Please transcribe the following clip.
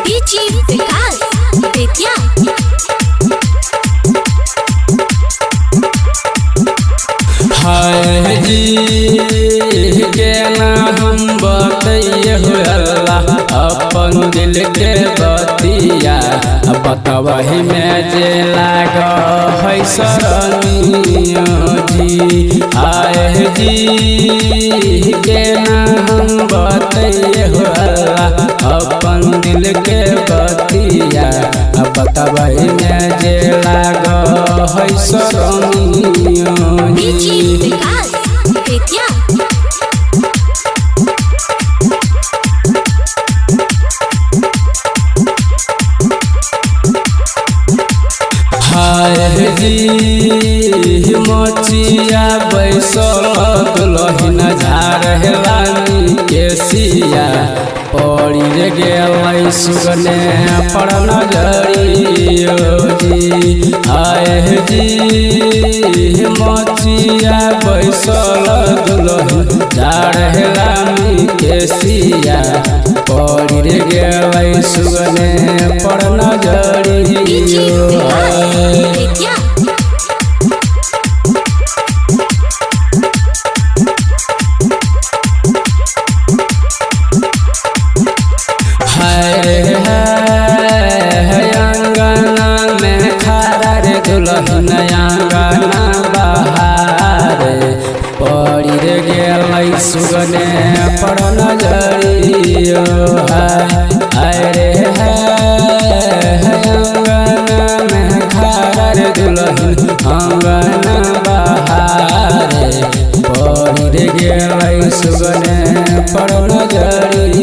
DJ विकास बेतिया। हाय जी के ना हम बतइए हो अल्लाह अपन दिल के बतिया बतवही में जे लाग है सरनिया जी। हाय जी के ना हम बतइए हो अल्लाह अपन दिल के बतिया बतवही में जे लाग है सरनिया डीजे विकास बेतिया। हाय जी मोचिया बैसल दुलहिन झार हेलानी के सिया पड़ी रे गेलै सुगने पर नजरियो जी। हाय जी मोचिया बैसल दुलहिन झार हेलानी के सिया पड़ी रे गेलै सुगने पर डीजे नजरियो। विकास बेतिया। अंगना में खड़ा रे दुल्हन अंगना बहारे पड़ी रे गेलै सुगने पर नजरियो। हाय रे अंगना में खड़ा रे दुल्हन अंगना बहारे पड़ी रे गेलै सुगने पर नजरियो।